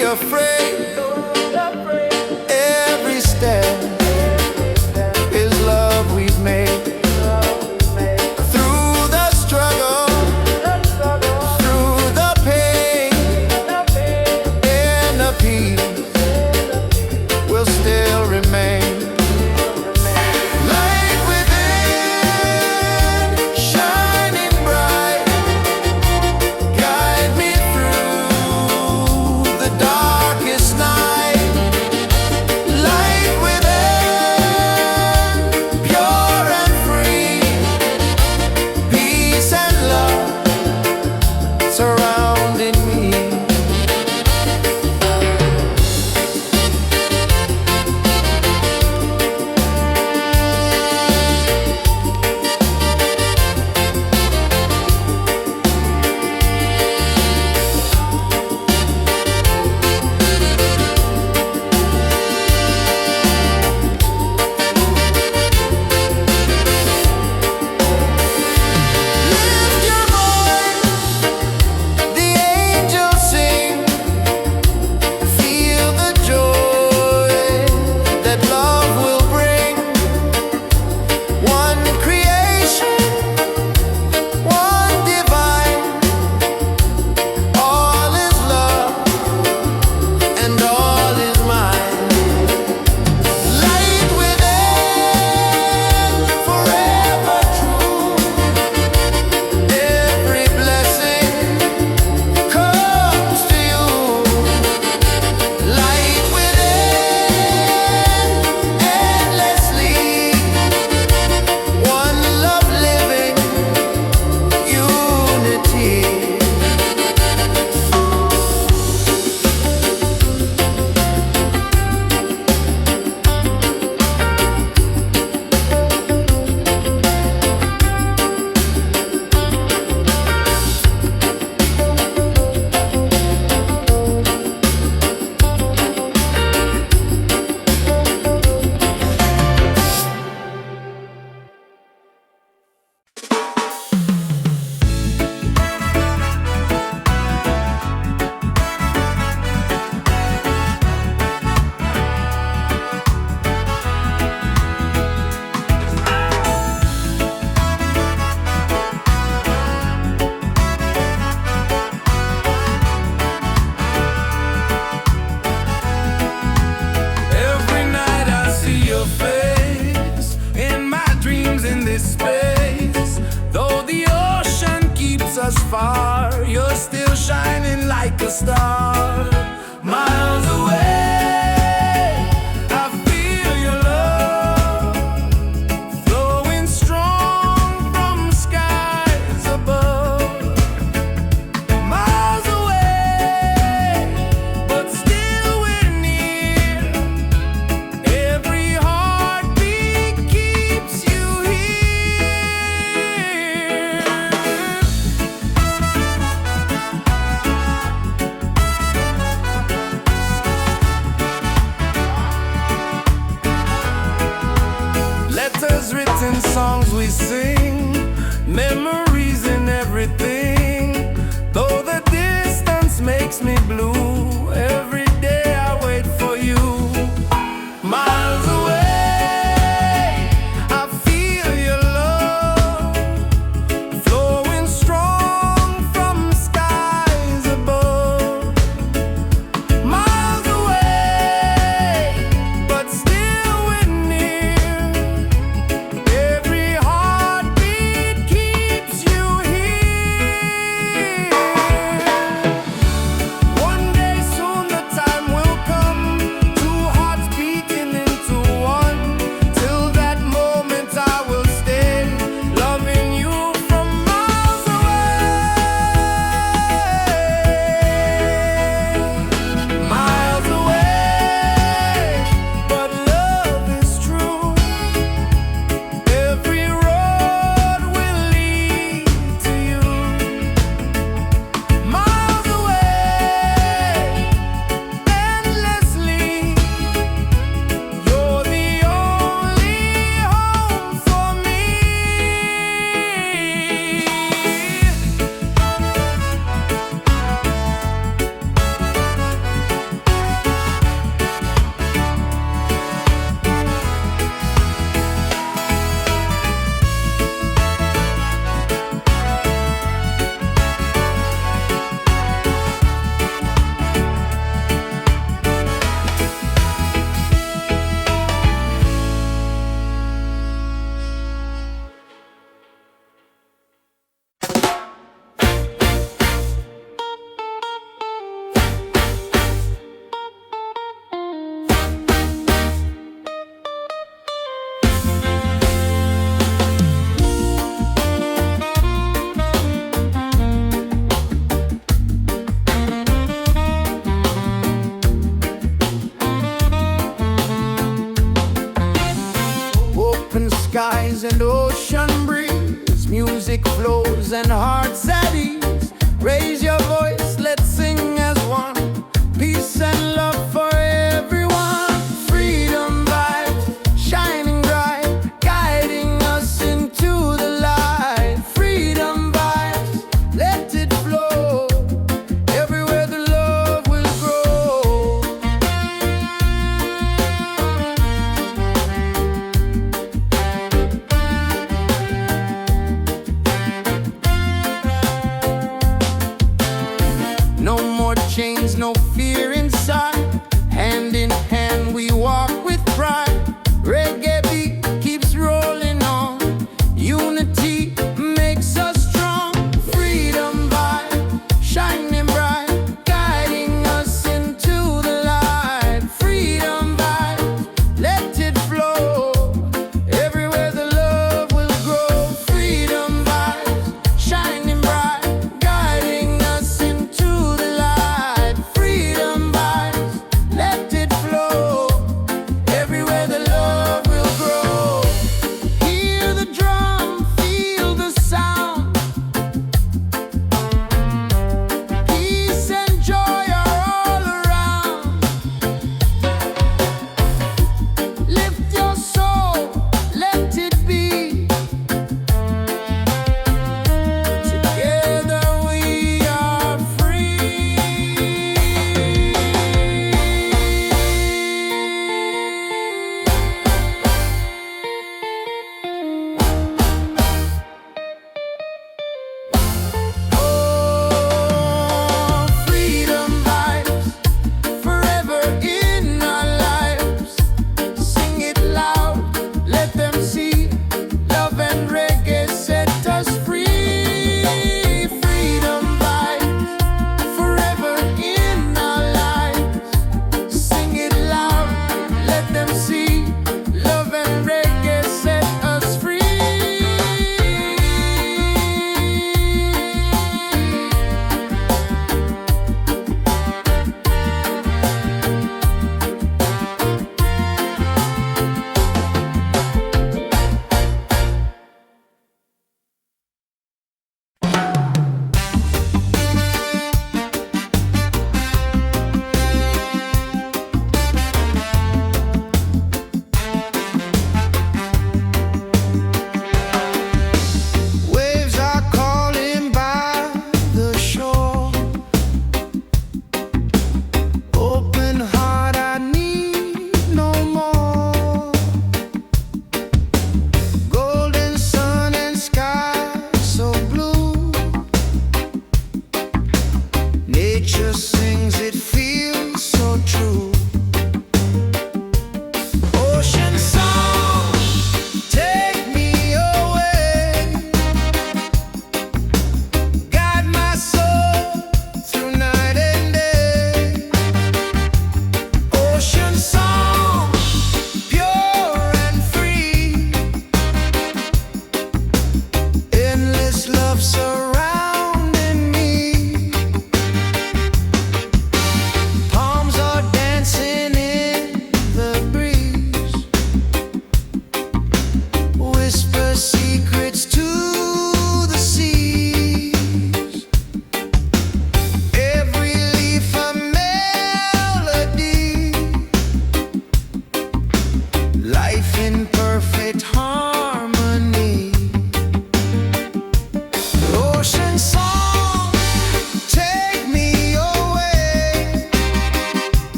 be afraid. Every step is love we've made. Through the struggle, through the pain, and the peace will still remain. Light within, shining bright, guide me through the darkest night. Light within, pure and free, peace and love surrounding me. Lift your voice, the angels sing. Feel the joy that love will bring. One creation, one divine. All is love and all is mine. Light within, forever true. Every blessing comes to you. Light within, endlessly. One love living, unity. Every night I see your face in my dreams in this space. Though the ocean keeps us far, you're still shining like a star. Miles away, I feel your love flowing strong from skies above. Miles away, but still we're near. Every heartbeat keeps you here. Letters written, songs we sing, memories in everything. Though the distance makes me blue, every day I wait for you. Miles away, I feel your love flowing strong from skies above. Miles away, but still we're near. Every heartbeat keeps you here. One day soon skies and ocean breeze, music flows and hearts at ease. Raise your voice, let's sing as one. Peace and love for everyone. Freedom vibes shining bright, guiding us into the light. Freedom vibes, let it flow. Everywhere the love will grow.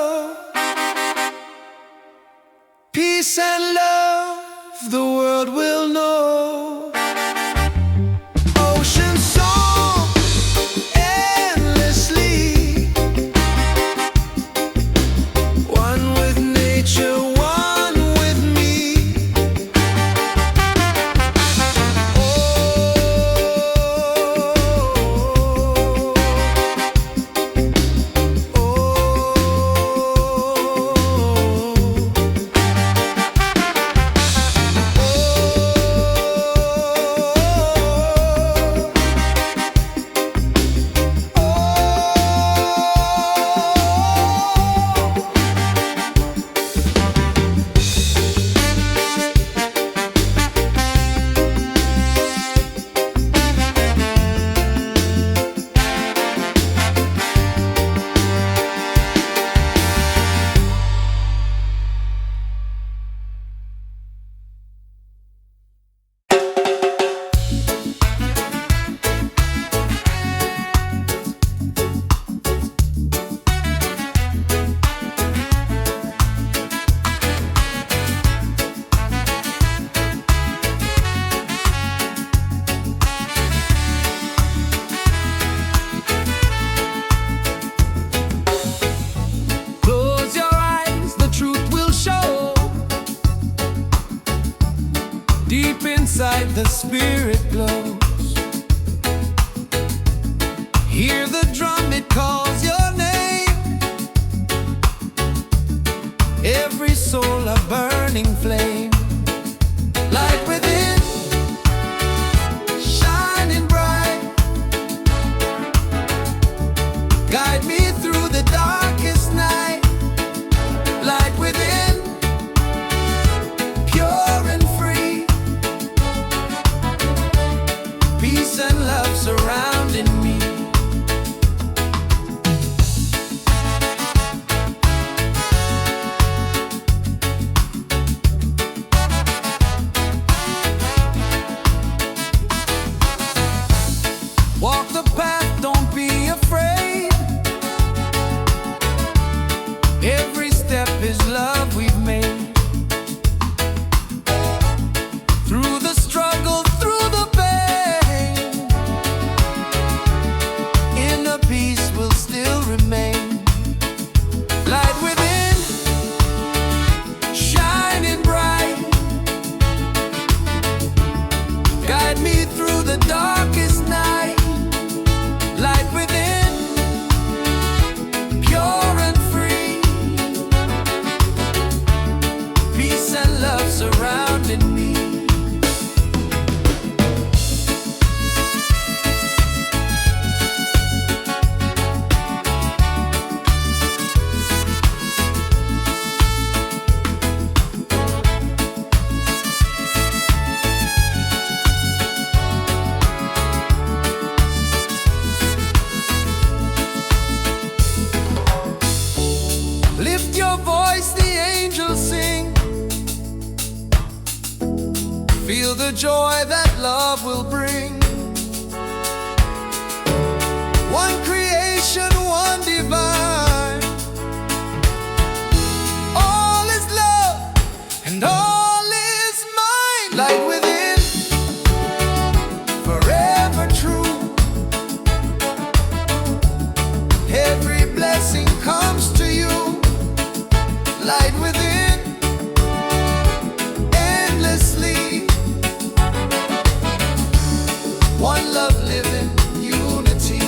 grow. Peace and love the world will know. Ocean song endlessly, one with nature, one with me. Deep inside the spirit glows. Hear the drum, it calls your name. Every soul a burning flame. Light within, shining bright. Guide me through the darkest night. Light within, pure and free. Peace and love surrounding me. Walk the path, don't be afraid. Every step is love we've made. Through the struggle, through the pain, inner peace will still remain. Light within, shining bright. Guide me through the darkest night. Light within, pure and free. Peace and love surrounding me. Lift your voice, the angels sing. Feel the joy that love will bring. One creation, one divine. All is love and all is mine. Light within, forever true. Every blessing comes to you. Light within, endlessly. One love living, unity.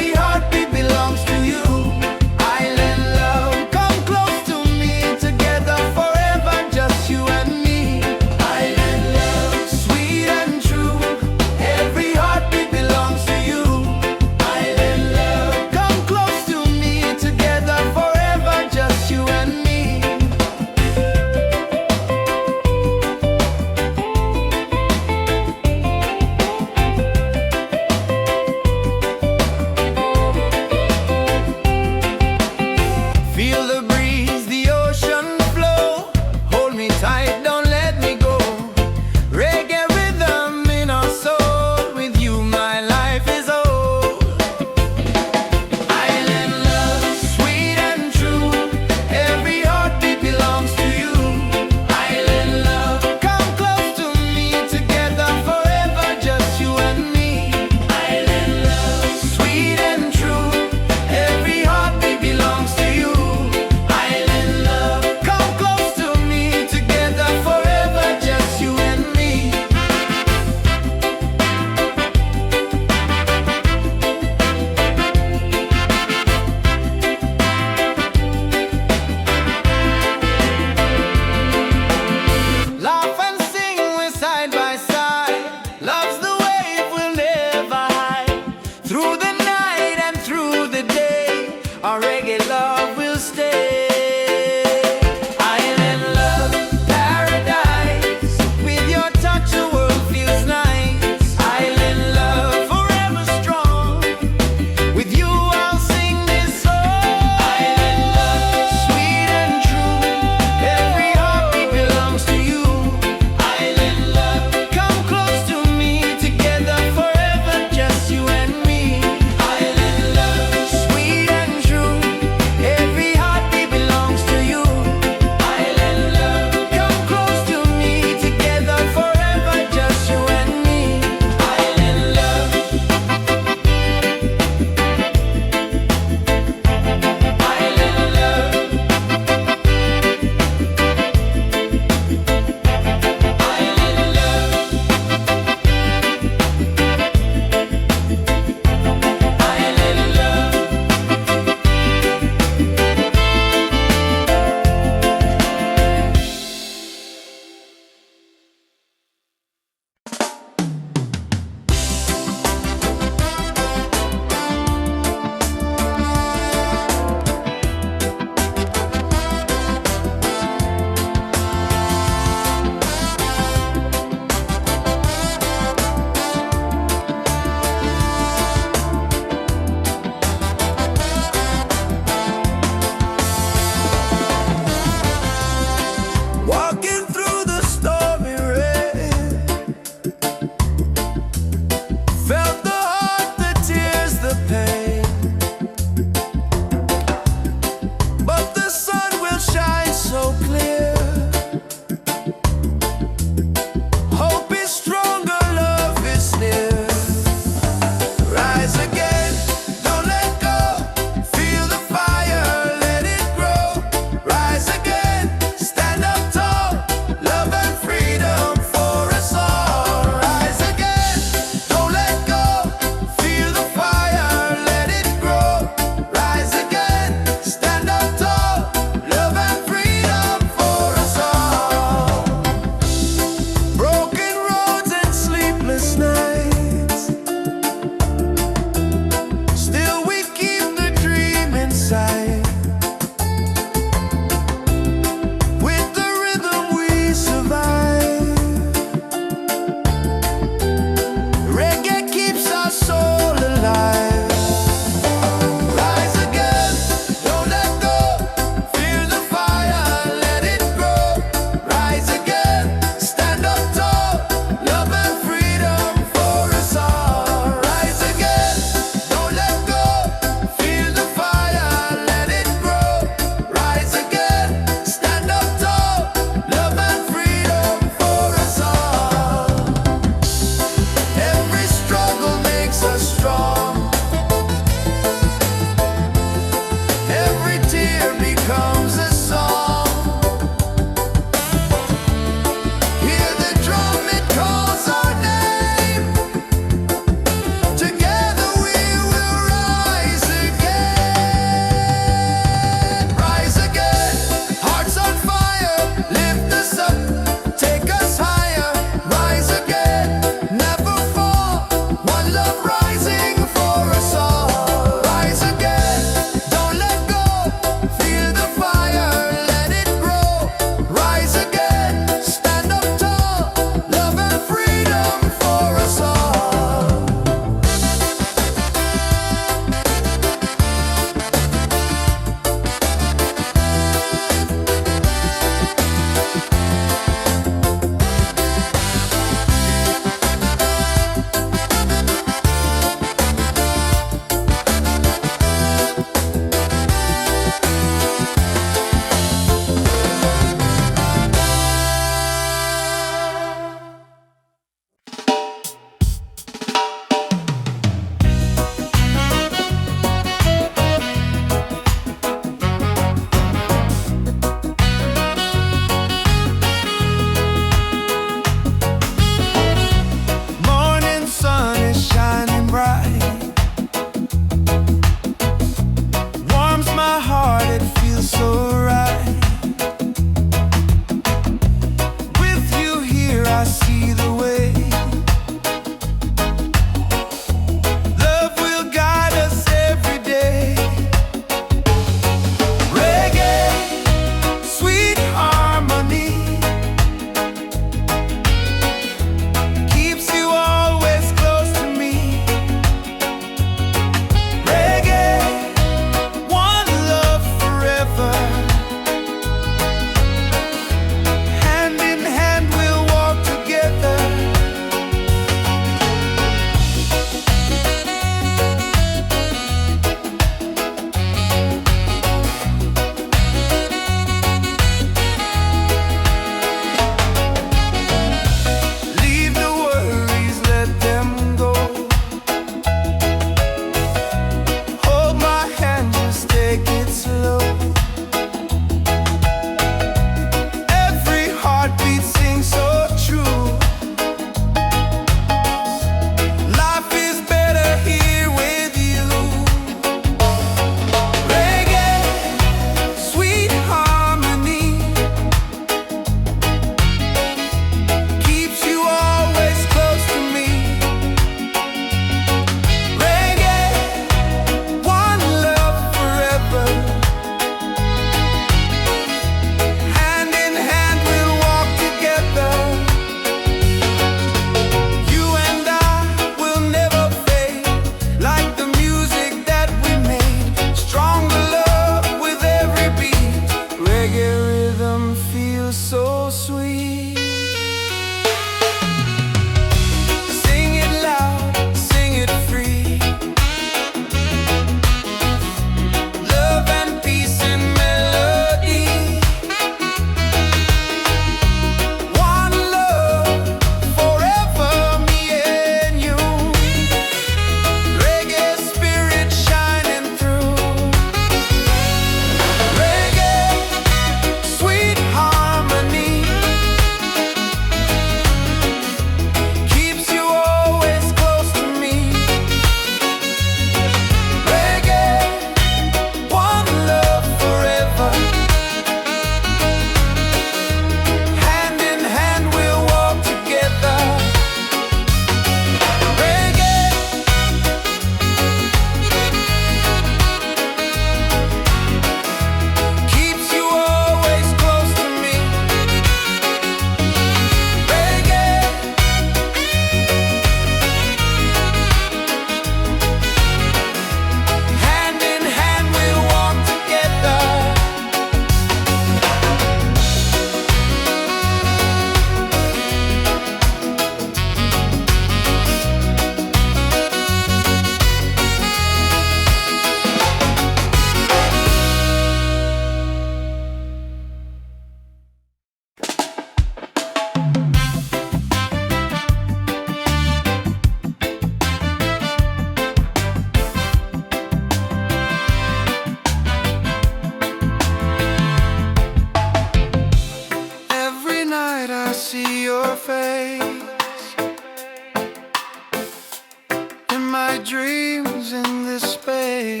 my dreams in this space.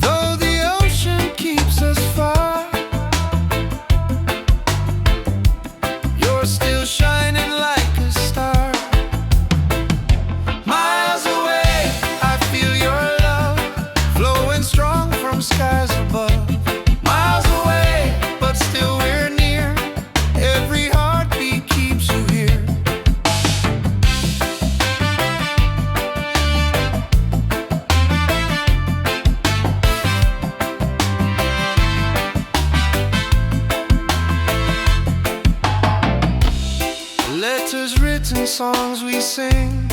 Though the ocean keeps us far, you're still shining like a star. Miles away, I feel your love flowing strong from skies above. Miles away, but still we're near. Every heartbeat keeps you here. Letters written, songs we sing,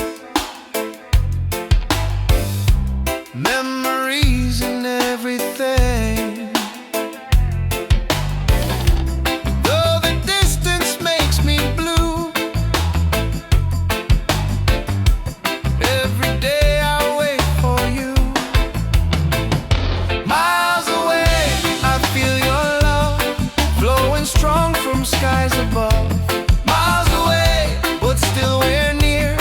memories and everything. Though the distance makes me blue, every day I wait for you. Miles away, I feel your love flowing strong from skies above. Miles away, but still we're near.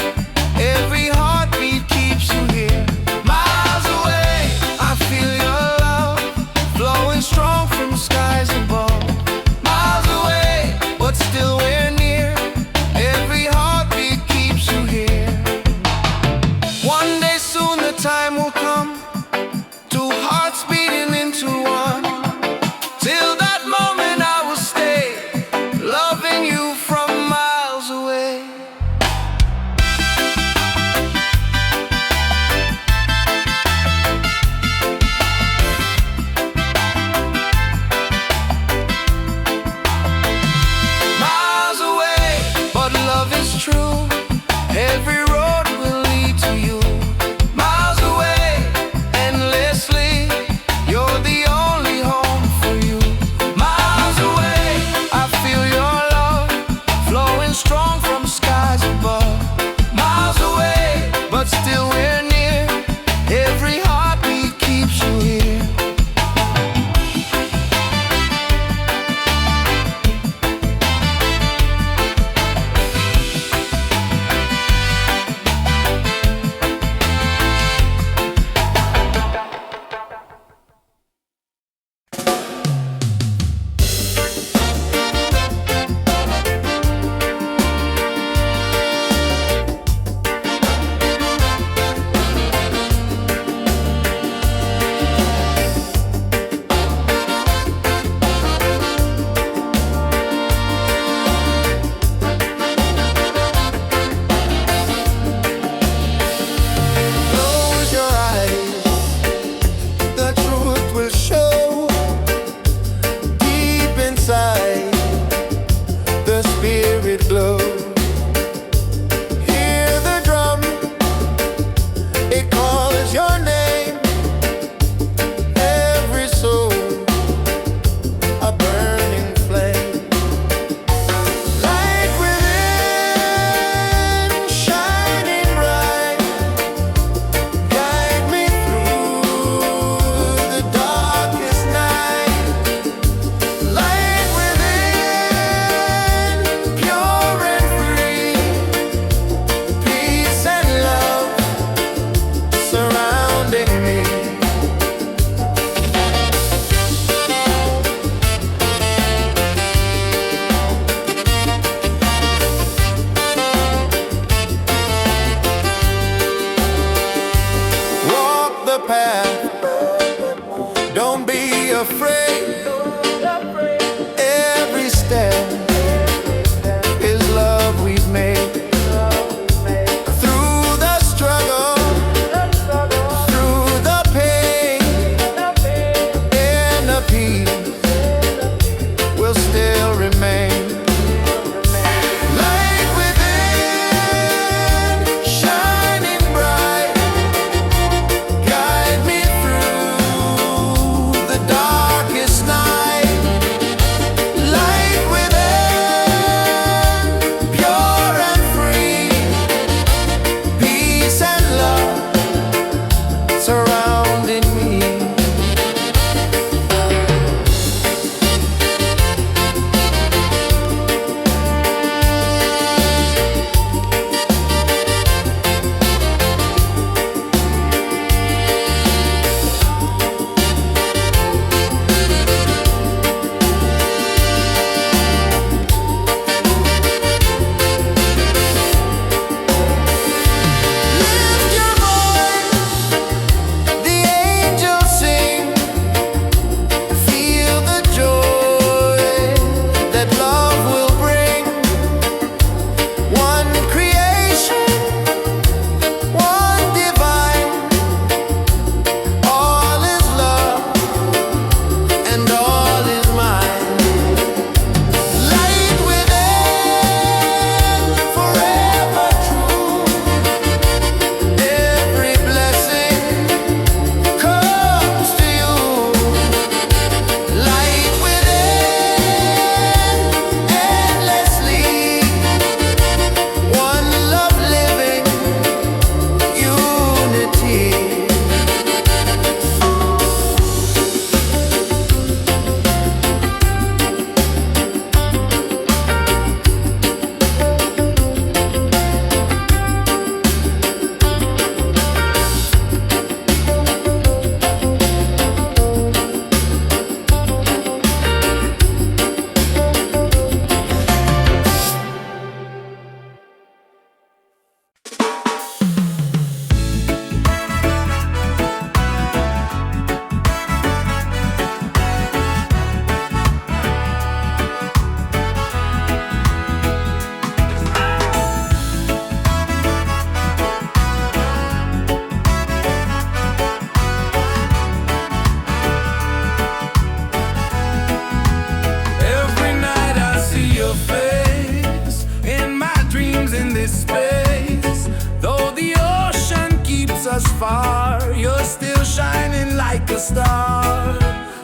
far, you're still shining like a star.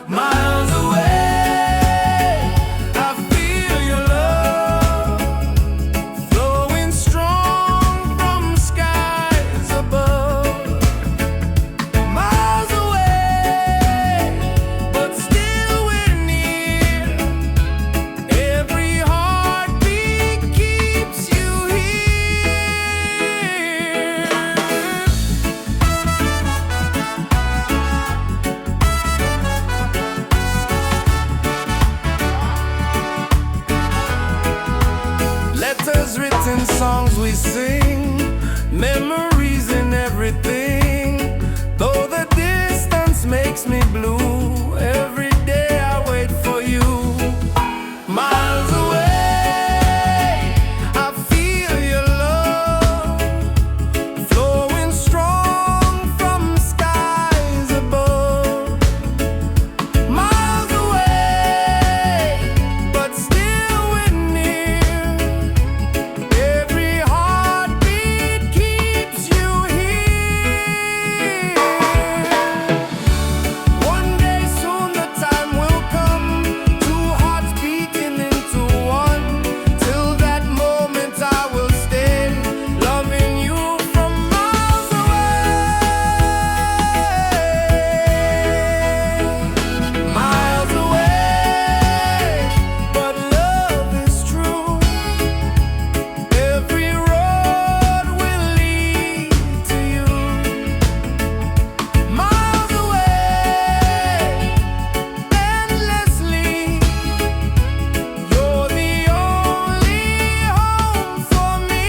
Miles away, I feel your love flowing strong from skies above. Miles away, but still we're near. Every heartbeat keeps you here. Letters written, songs we sing, memories in everything. Though the distance makes me blue, every day I wait for you. Miles away, I feel your love flowing strong from skies above. Miles away, but still we're near. Every heartbeat keeps you here. One day soon the time will come, two hearts beating into one. Till that moment I will stay, loving you from miles away. Miles away, but love is true. Every road will lead to you. Miles away, endlessly. You're the only home for me.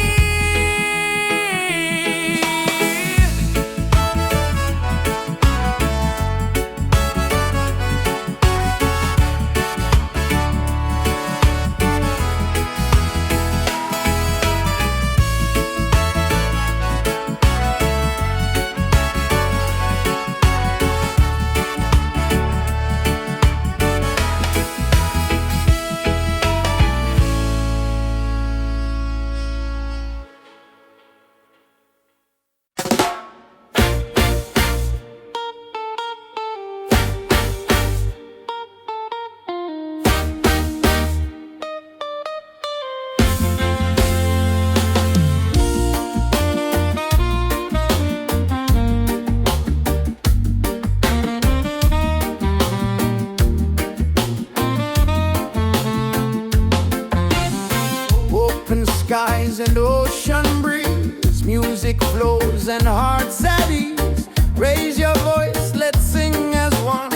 Open skies and ocean breeze, music flows and hearts at ease. Raise your voice, let's sing as one.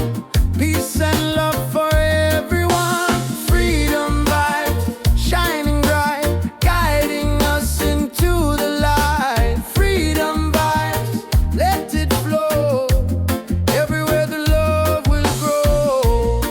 Peace and love for everyone. Freedom vibes, shining bright, guiding us into the light. Freedom vibes, let it flow. Everywhere the love will grow.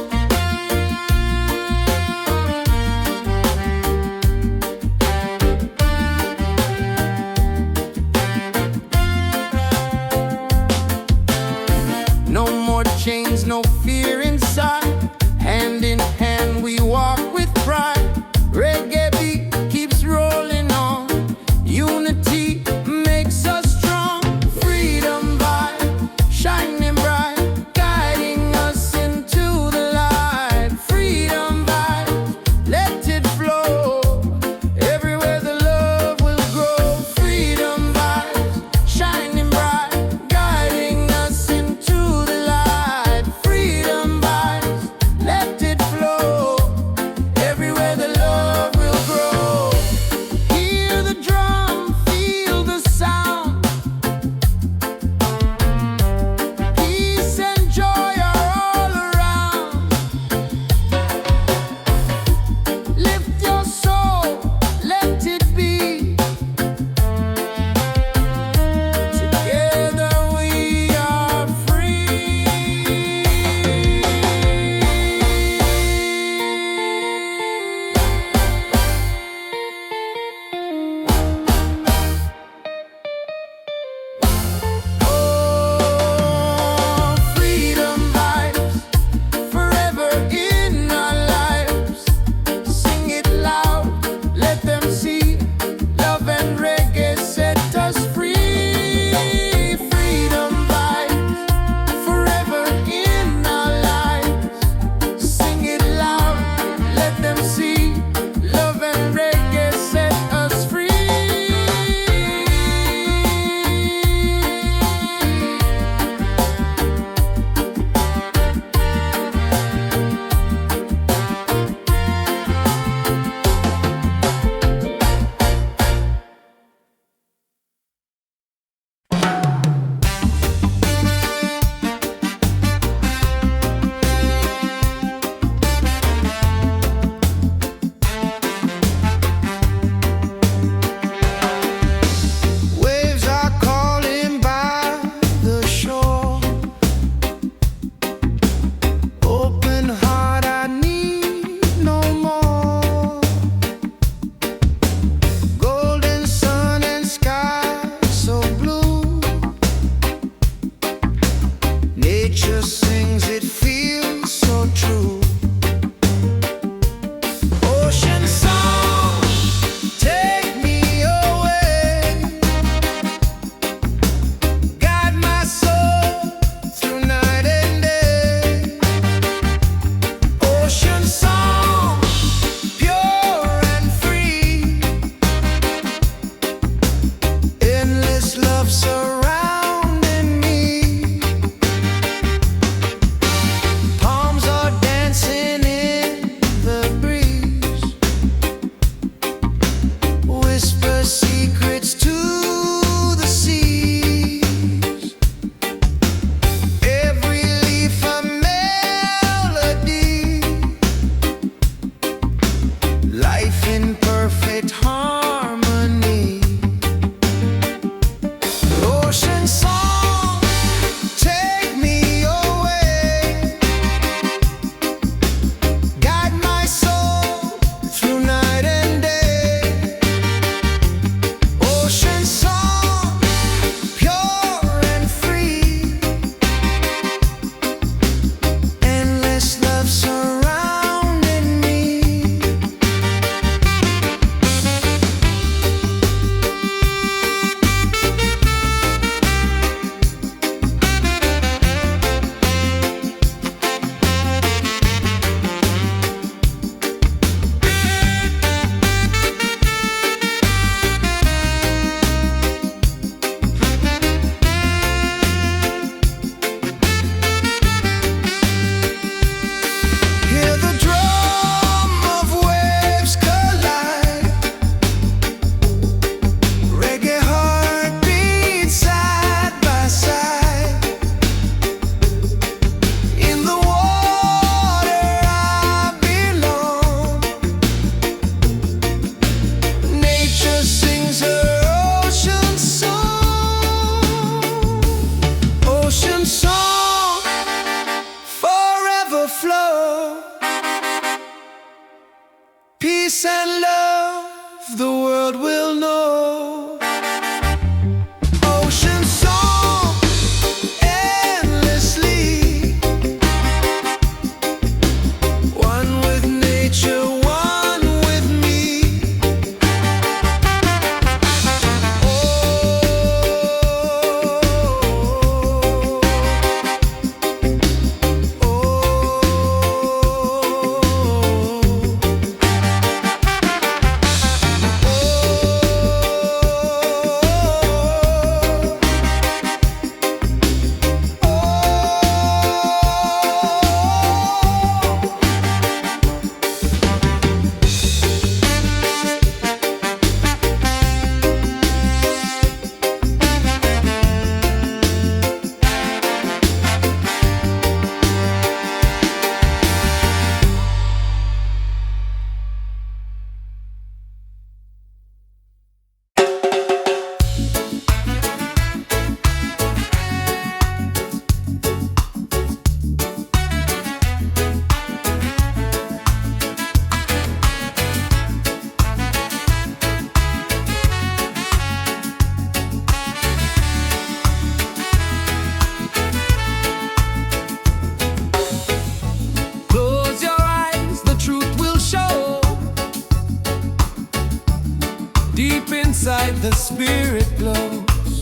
the spirit glows.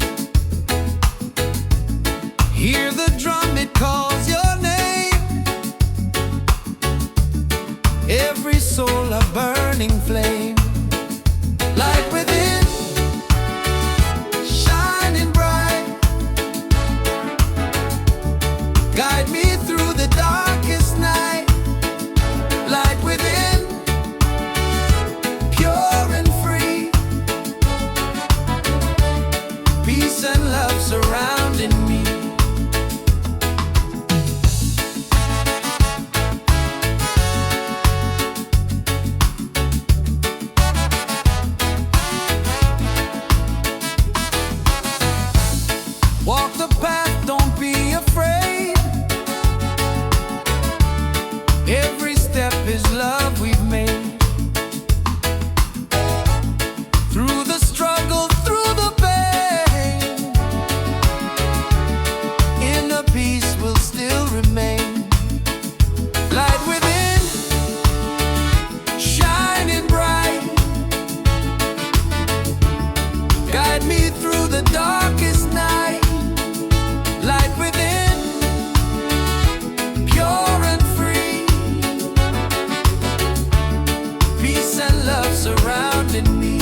Hear the drum, it calls your name. Every soul a burning flame. Light within, shining bright. Guide me through the darkest night. Light within, pure and free. Peace and love surrounding me. Walk the path, don't be afraid. Every step is love we've made. Through the struggle, through the pain, inner peace will still remain. Light within, shining bright. Guide me through the darkest night. Light within, pure and free. Peace and love surrounding me.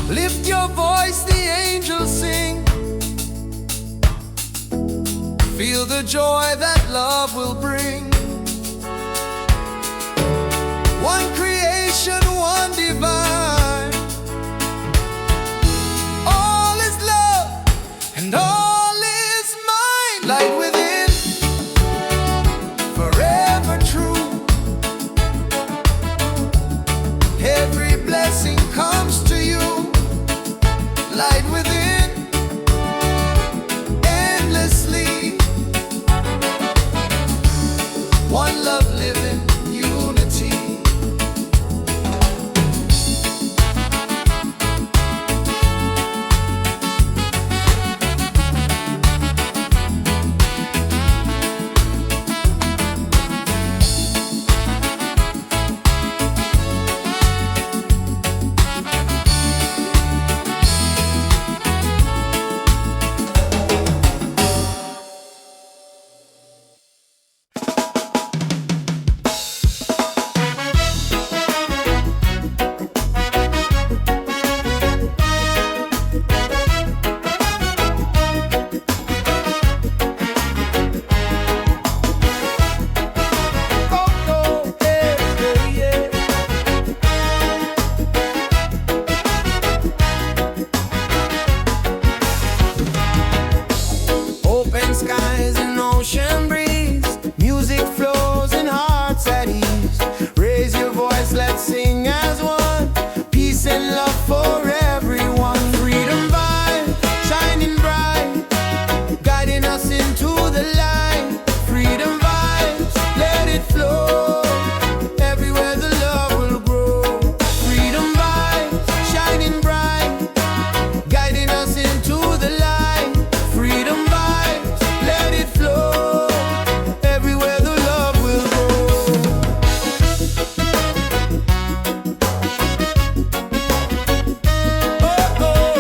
Lift your voice, the angels sing. Feel the joy that love will bring. One creation, one divine. All is love and all is mine. Light within, forever true. Every blessing comes to you. Light within, endlessly. One love living, unity. Open skies and ocean breeze. Music flows in hearts at ease. Raise your voice, let's sing as one. Peace and love for everyone. Freedom vibe, shining bright, guiding us into the light. Freedom vibes, let it flow. Everywhere the love will grow. Freedom vibes, shining bright, guiding us into the light. Freedom vibes, let it flow. Everywhere the love will grow. Oh, oh.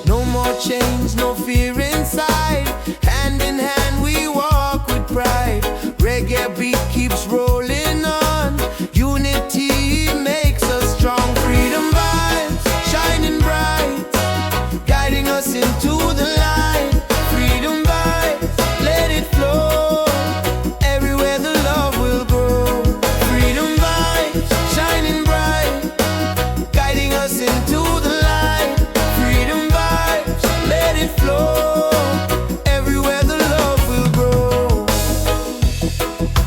No more chains, no fear inside. Hand in hand we walk with pride. Reggae beat keeps rolling on. Unity makes us strong. Freedom vibes, shining bright, guiding us into the light. Freedom vibes, let it flow. Everywhere the love will grow. Freedom vibes, shining bright, guiding us into the light. Freedom vibes, let it flow. Everywhere the love will grow.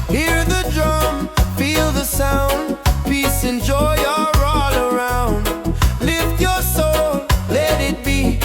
Hear the drum, feel the sound. Peace and joy are all around. Lift your soul, let it be.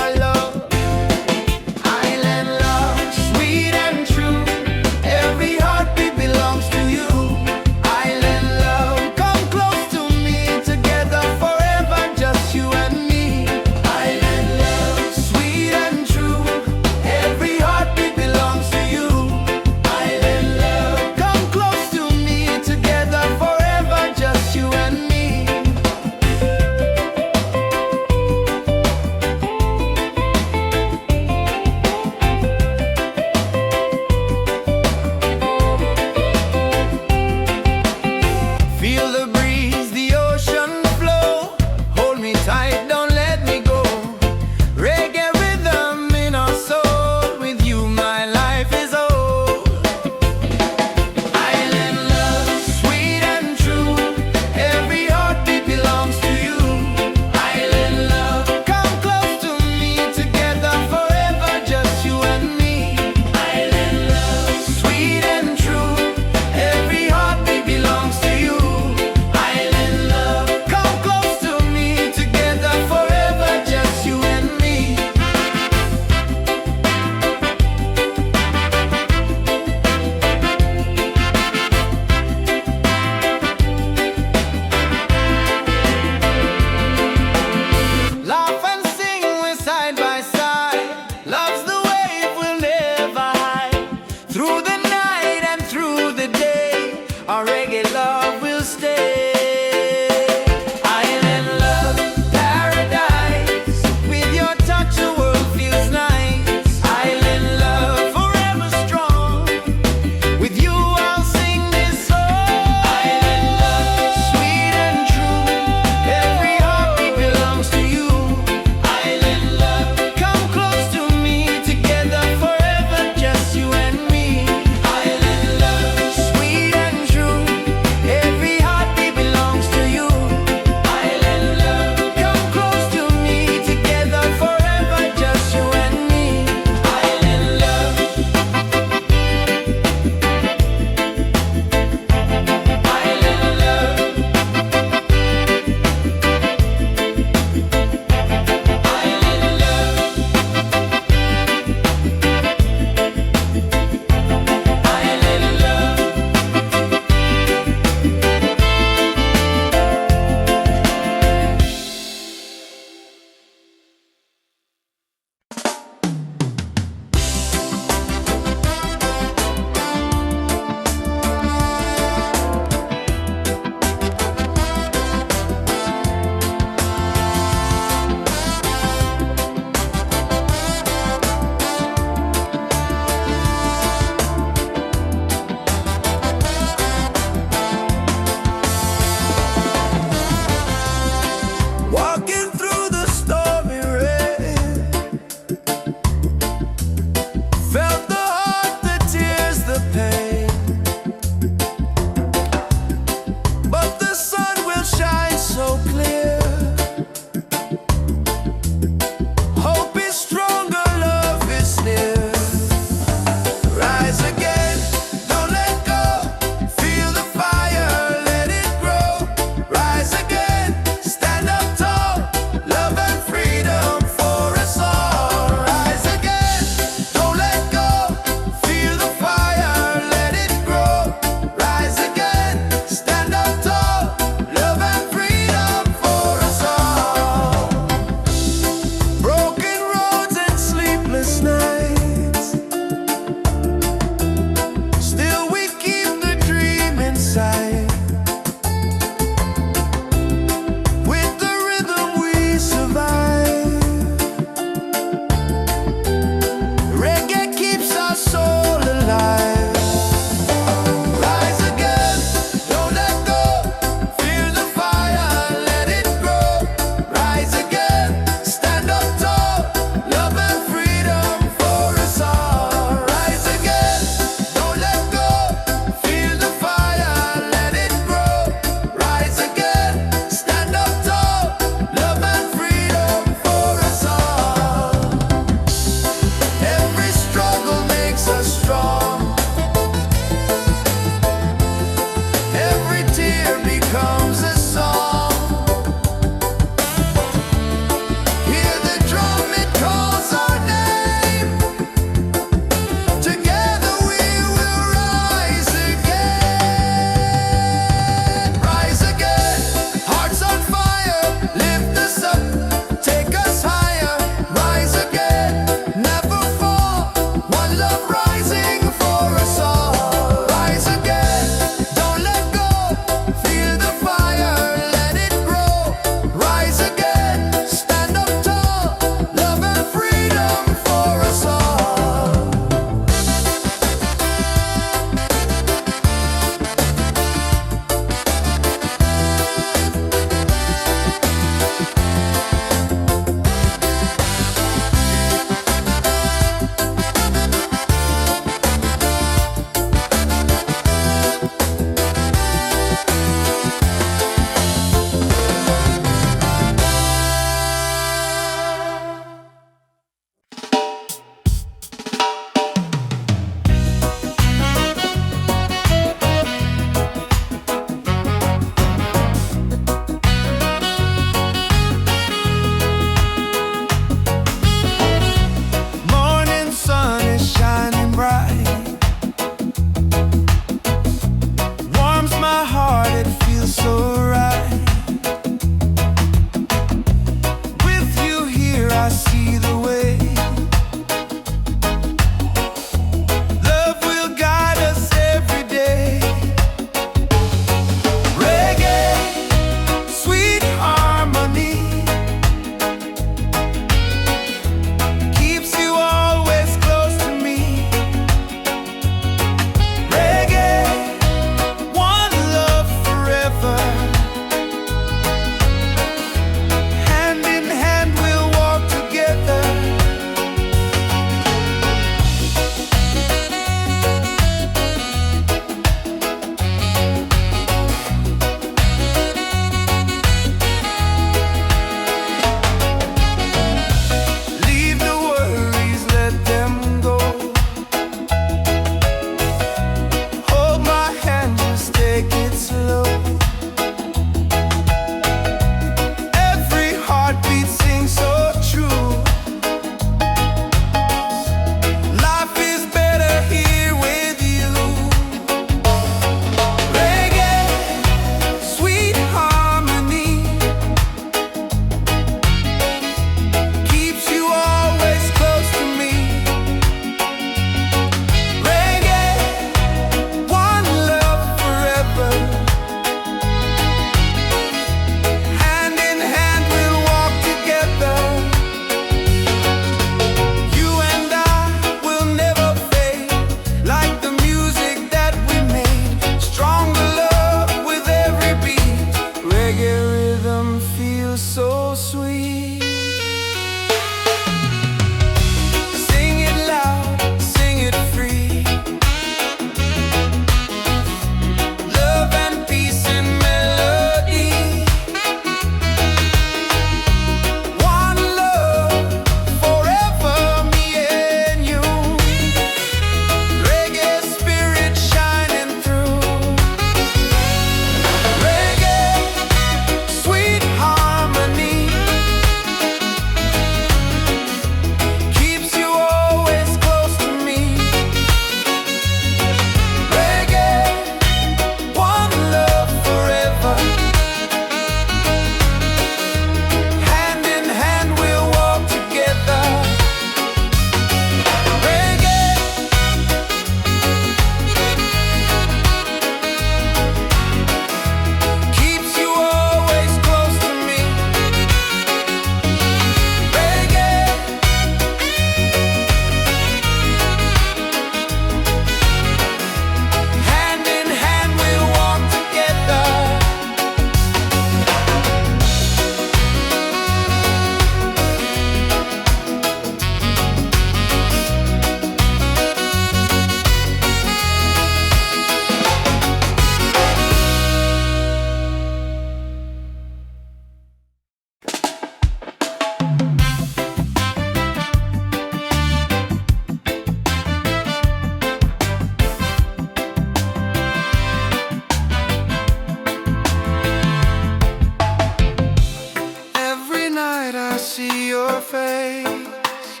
your face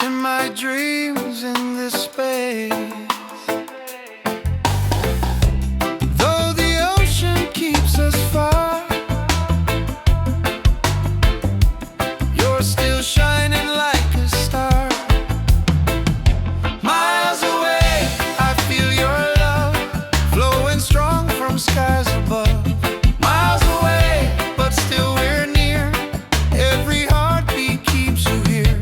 in my dreams in this space. Though the ocean keeps us far, you're still shining like a star. Miles away, I feel your love flowing strong from skies above. Miles away, but still we're near. Every heartbeat keeps you here.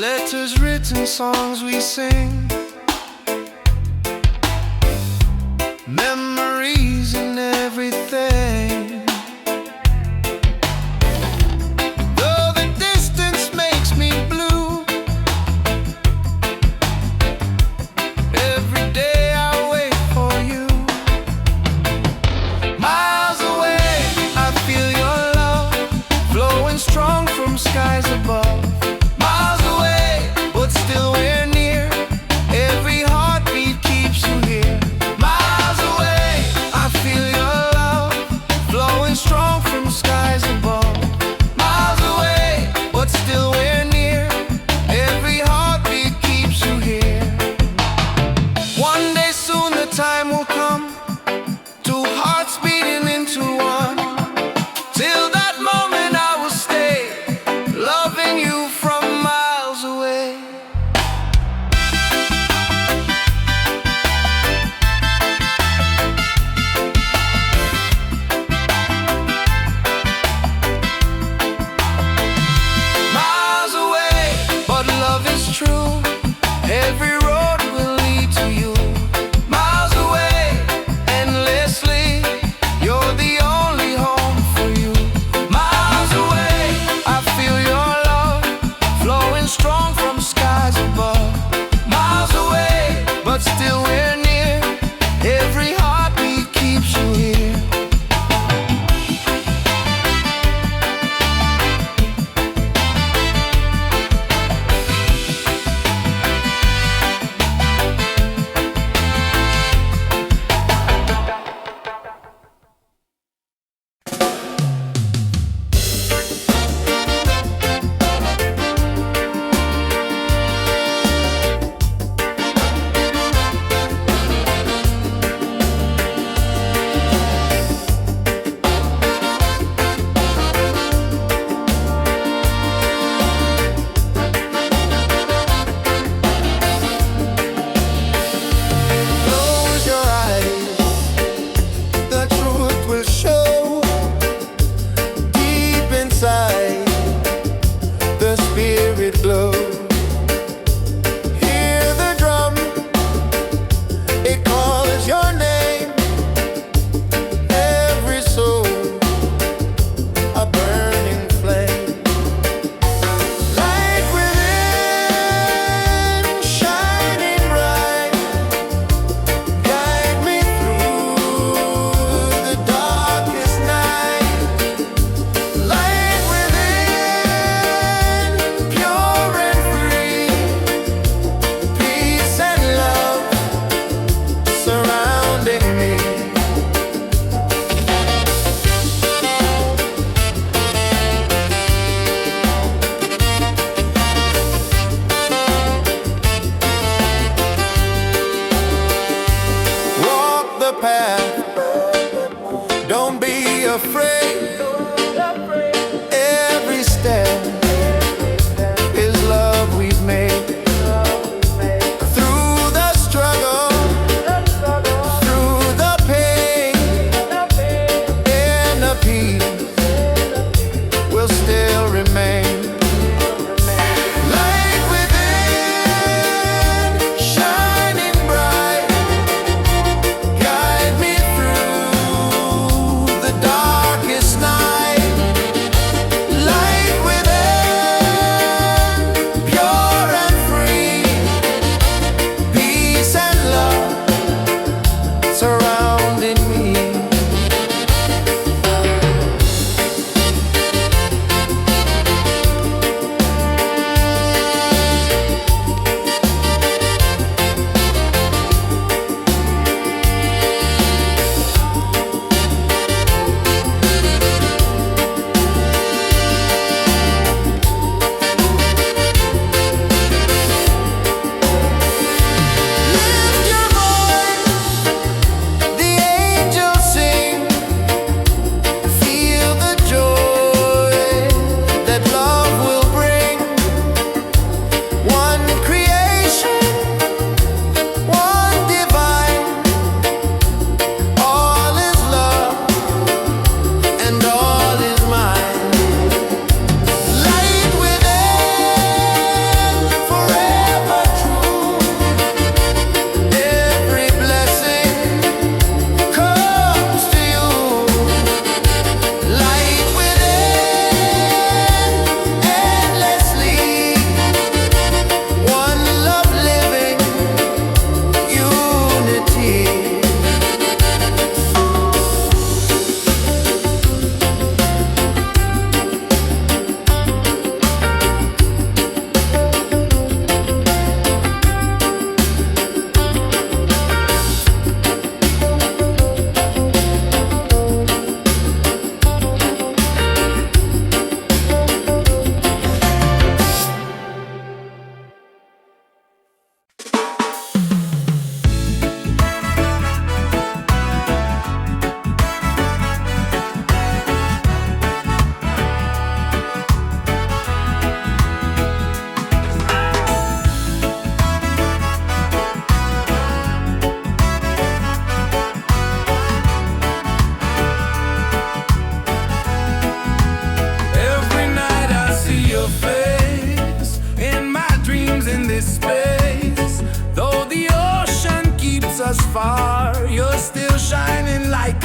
Letters written, songs we sing, memories and everything. Though the distance makes me blue, every day I wait for you. Miles away, I feel your love flowing strong from skies above. Miles away, but still we're near.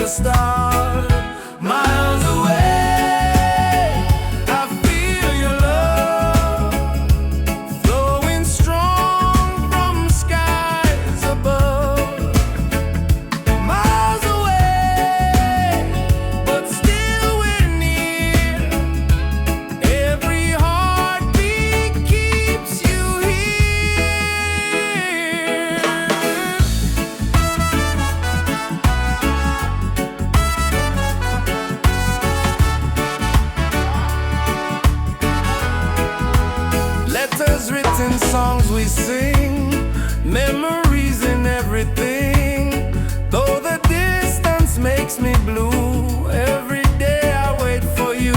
a star. Miles away, I feel your love flowing strong from skies above. Miles away, but still we're near. Every heartbeat keeps you here. Letters written, songs we sing, memories in everything. Though the distance makes me blue, every day I wait for you.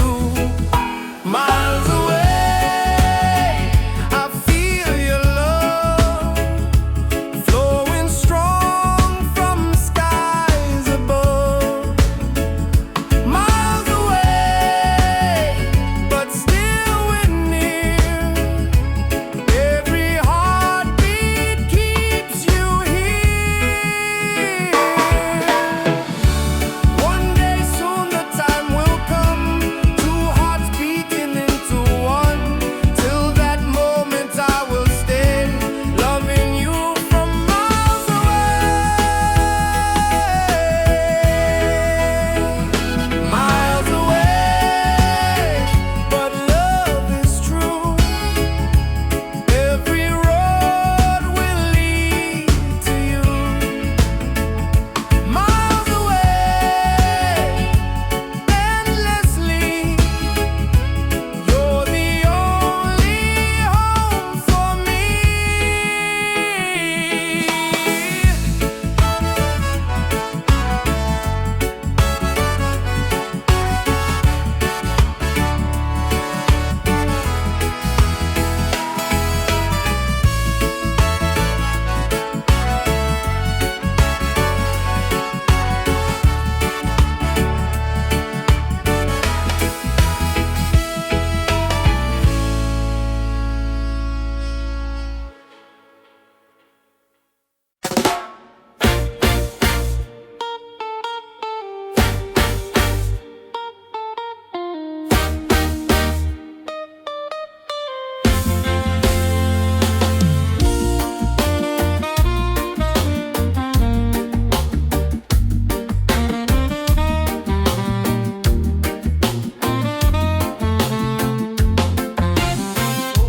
Miles away, I feel your love flowing strong from skies above. Miles away, but still we're near. Every heartbeat keeps you here. One day soon the time will come, two hearts beating into one. Till that moment I will stay, loving you from miles away. Miles away, but love is true. Every road will lead to you. Miles away, endlessly. You're the only home for me.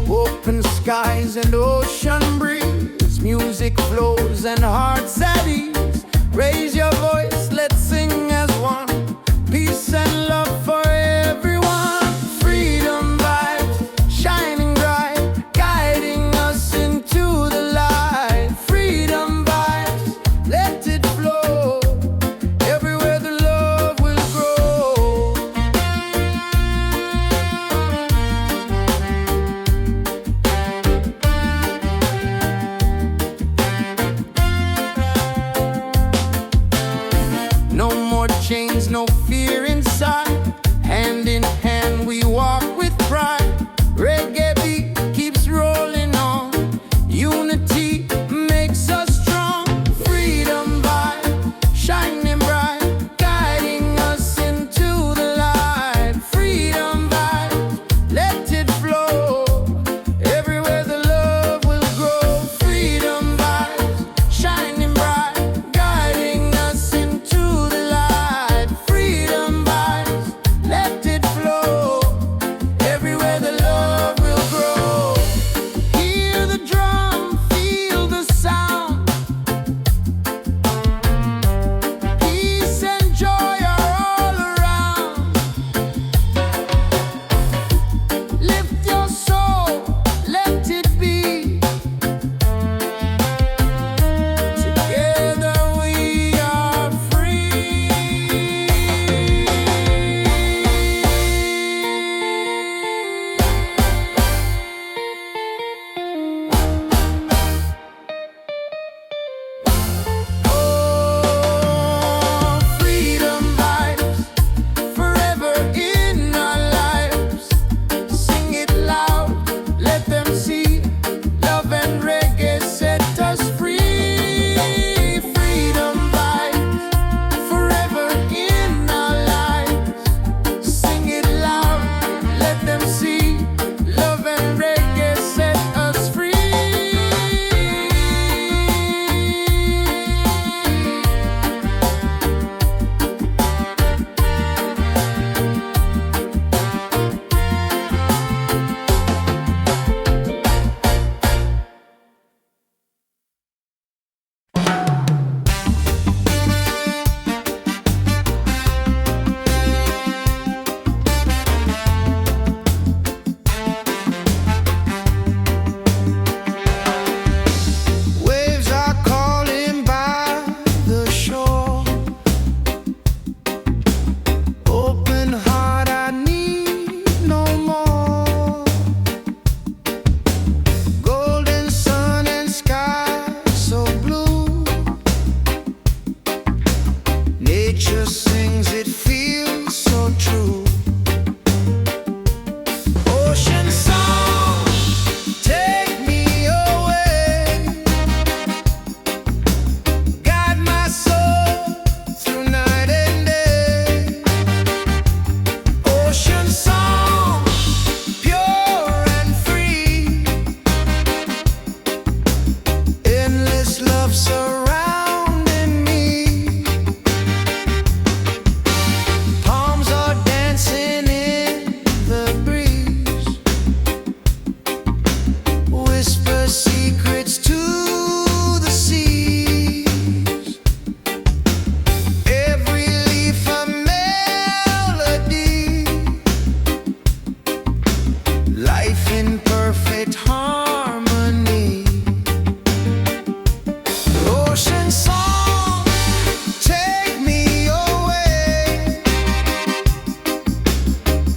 Open skies and ocean breeze, music flows and hearts at ease. Raise your voice, let's sing as one. Peace and love for everyone. Freedom vibes, shining bright, guiding us into the light. Freedom vibes, let it flow. Everywhere the love will grow. Ocean song, pure and free. Endless love surrounding me. Palms are dancing in the breeze. Whisper secrets to the seas. Every leaf a melody. Life in perfect harmony. Ocean song, take me away.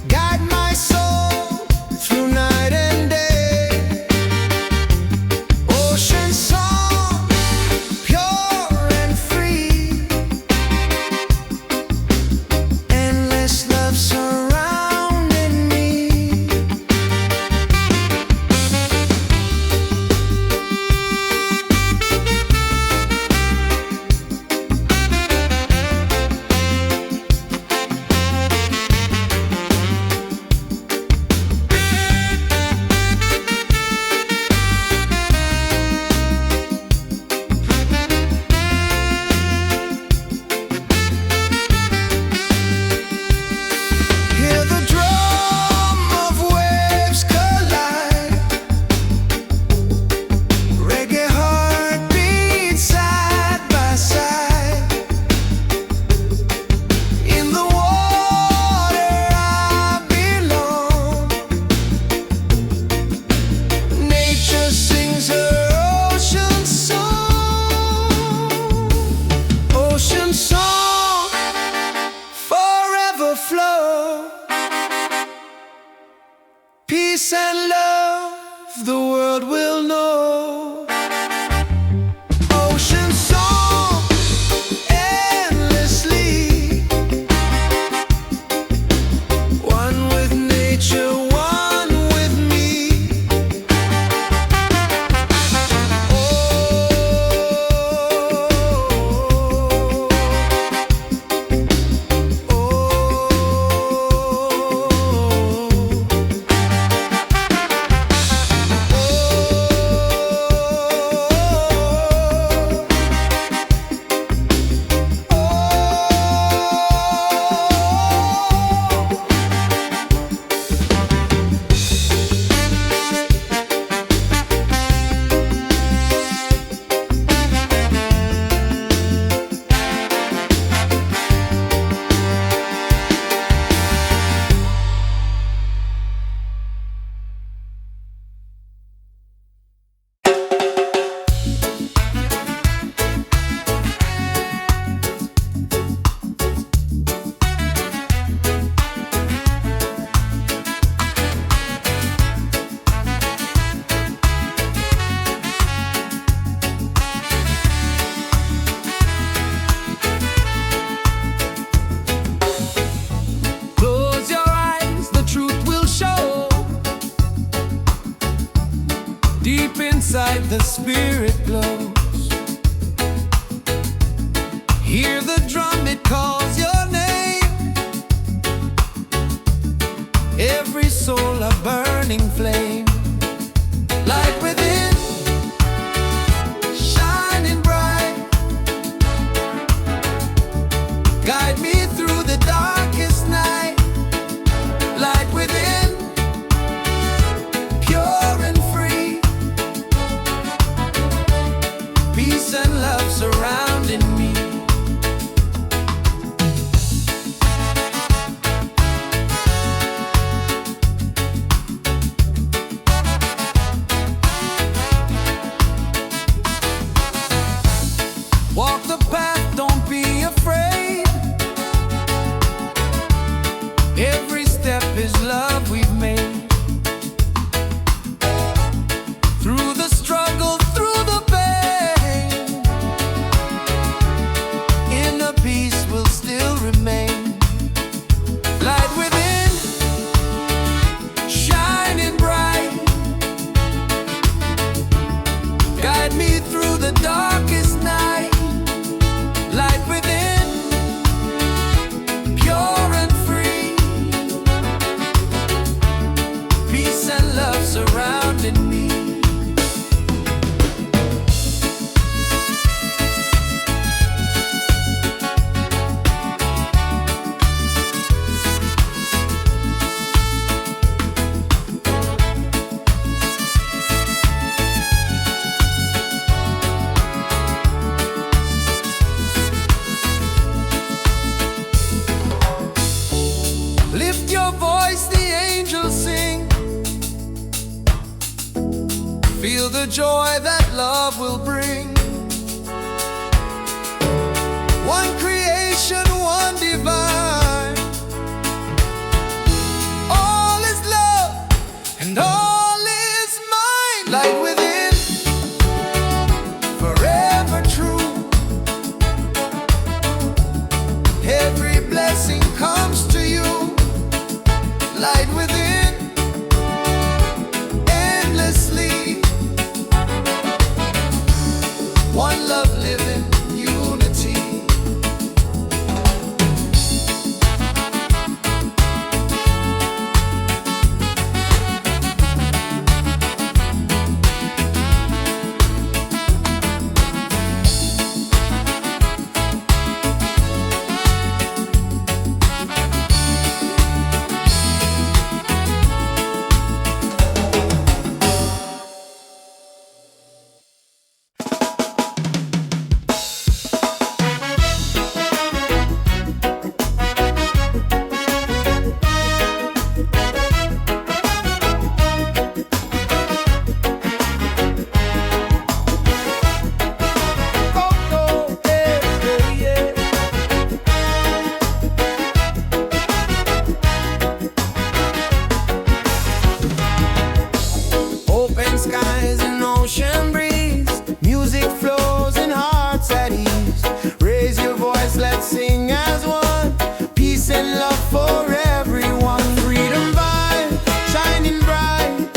Guide my soul through night and day. Ocean song, pure and free. Endless love surrounding me. Hear the drum of waves collide. Reggae heartbeat side by side. In the water I belong. Nature sings her ocean song. Ocean song, forever flow. Peace and love, the world will know. Ocean song, endlessly. One with nature, one with me. Close your eyes, the truth will show. Deep inside the spirit glows. Hear the drum, it calls your name. Every soul a burning flame. Light within, shining bright. Guide me through the darkest night. Light within, pure and free. Peace and love surrounding me. Walk the path, don't be afraid. Every step is love we've made. Through the struggle, through the pain, inner peace will still remain. Light within, shining bright. Guide me through the darkest night. Light within, pure and free. your voice the angels sing. Feel the joy that love will bring. One creation, one divine. All is love and all is mine. Light within, forever true. Every blessing comes to you. Light within, endlessly. One love living, unity. Skies and ocean breeze, music flows in hearts at ease. Raise your voice, let's sing as one. Peace and love for everyone. Freedom vibe, shining bright,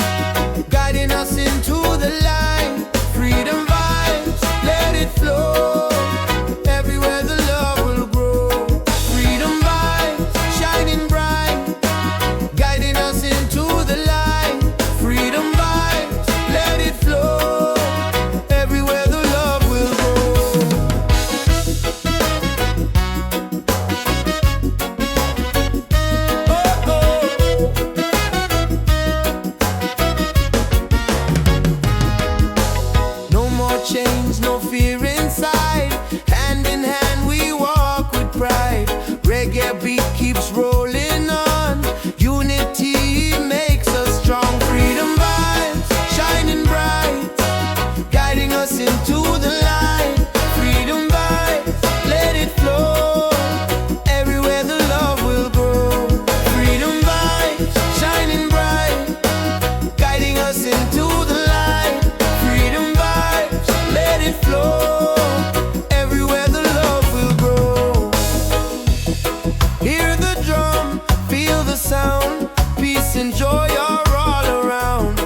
guiding us into the light. Freedom vibes, let it flow. Everywhere the love will grow. Freedom vibes, shining bright, guiding us into the light. Freedom vibes, let it flow. Everywhere the love will grow. Oh, oh. No more chains, no fear inside. Hand in hand we walk with pride. Reggae beat keeps rolling on. Unity makes us strong. Freedom vibes, shining bright, guiding us into the light. Freedom vibes, let it flow. Everywhere the love will grow. Freedom vibes, shining bright, guiding us into the light. Freedom vibes, let it flow. Everywhere the love will grow. Hear the drum, feel the sound. Peace and joy are all around.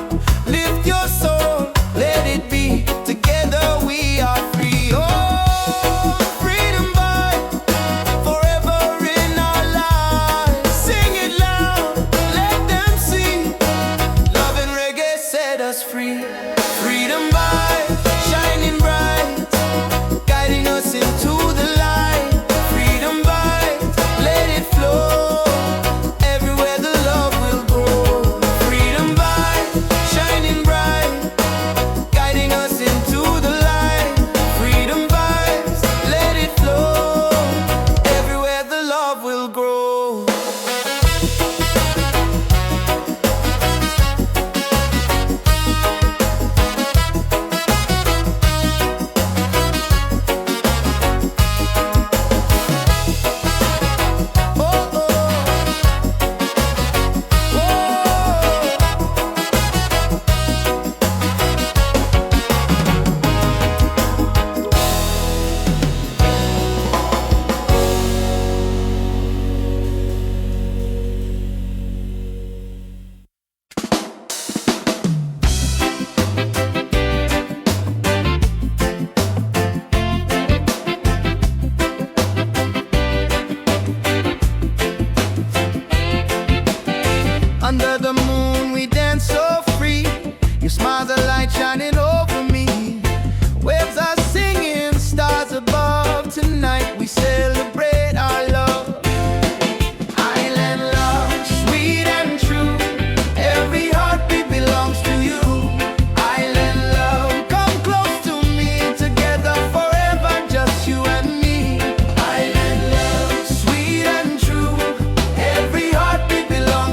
Lift your soul, let it be. Together we are free. Oh, freedom vibe, forever in our lives. Sing it loud, let them see. Love and reggae set us free. Freedom vibe, shining bright, guiding us into the light. Freedom vibe, let it flow. Everywhere the love will grow. Freedom vibe, shining bright, guiding us into the light. Freedom vibes, let it flow. Everywhere the love will grow. Oh, oh. Under the moon we dance so free. You smile, the light shining over me. Waves are singing, stars above. Tonight we celebrate our love. Island love, sweet and true. Every heartbeat belongs to you. Island love, come close to me. Together forever, just you and me. Island love, sweet and true. Every heartbeat belongs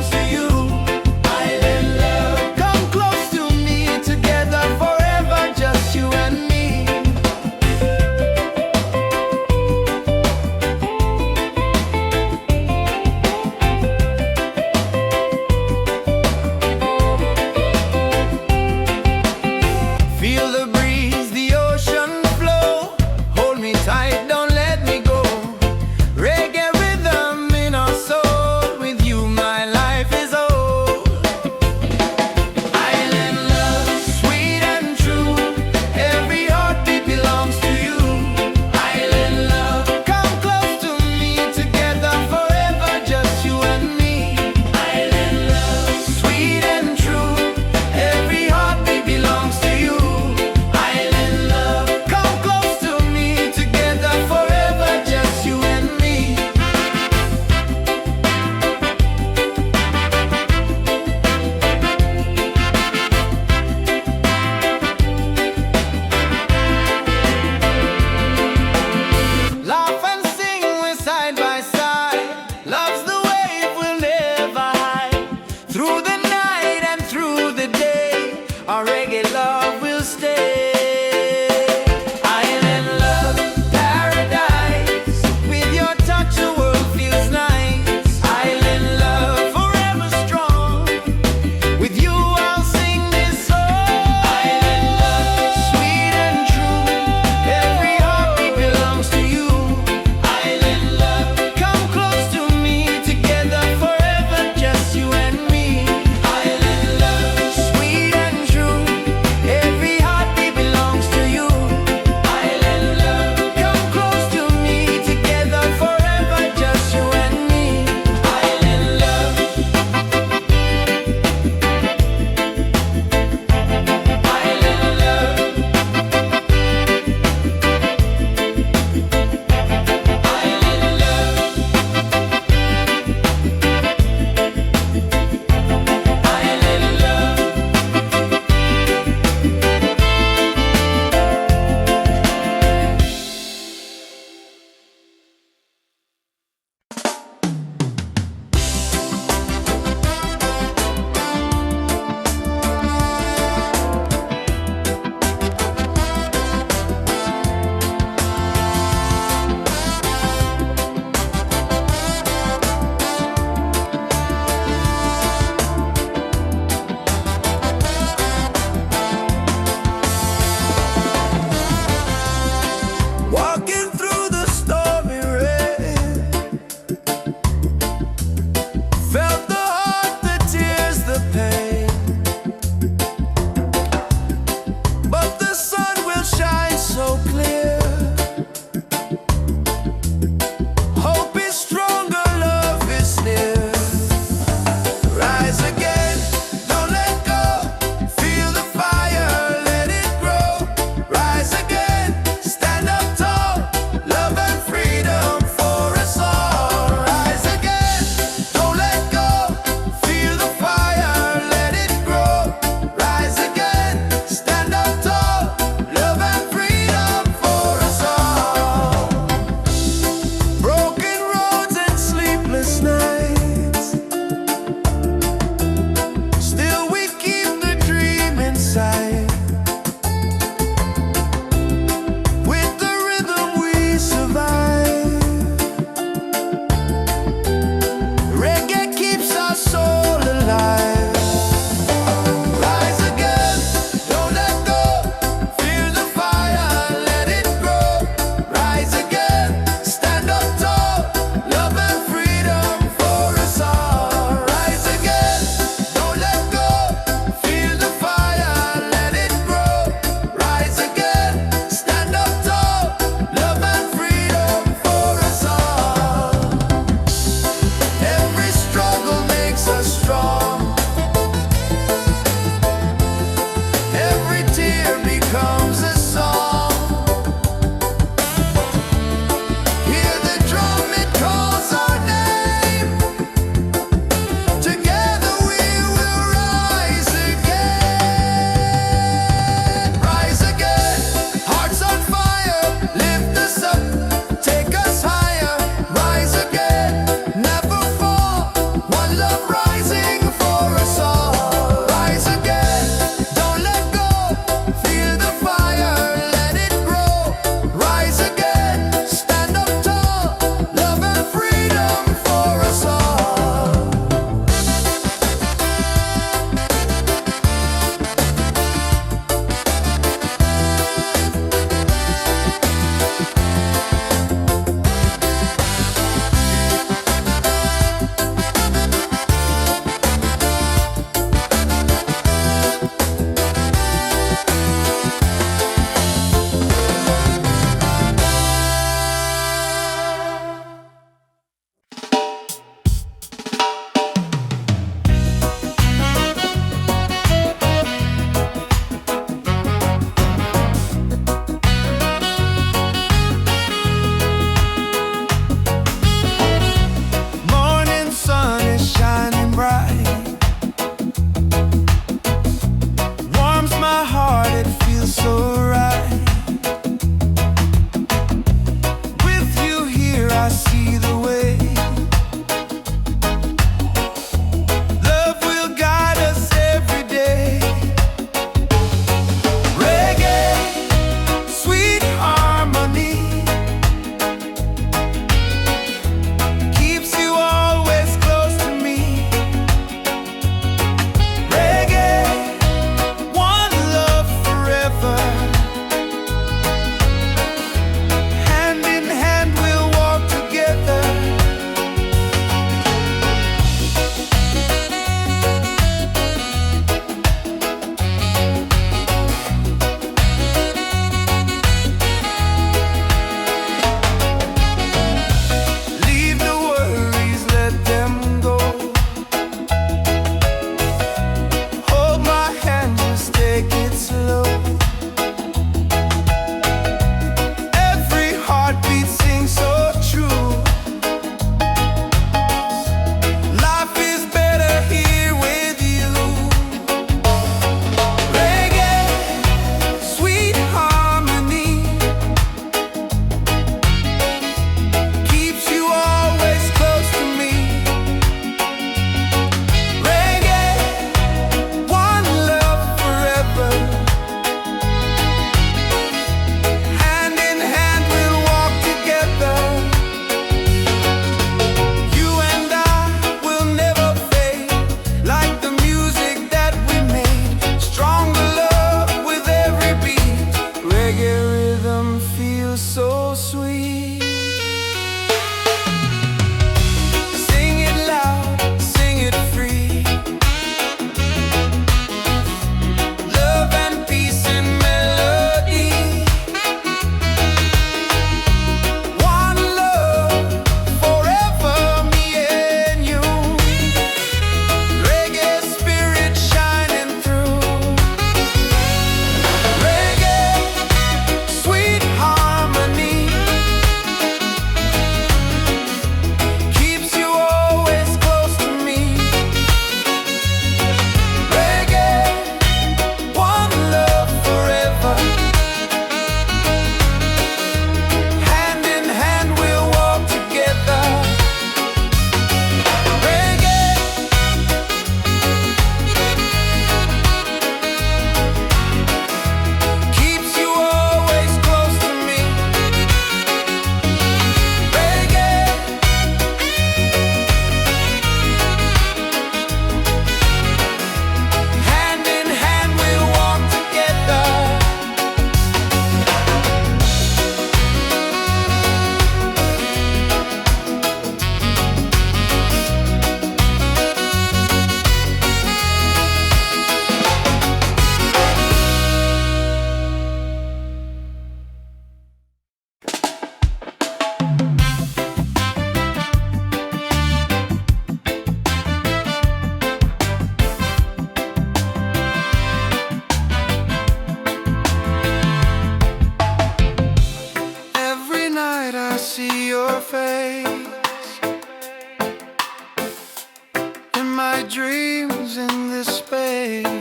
my dreams in this space.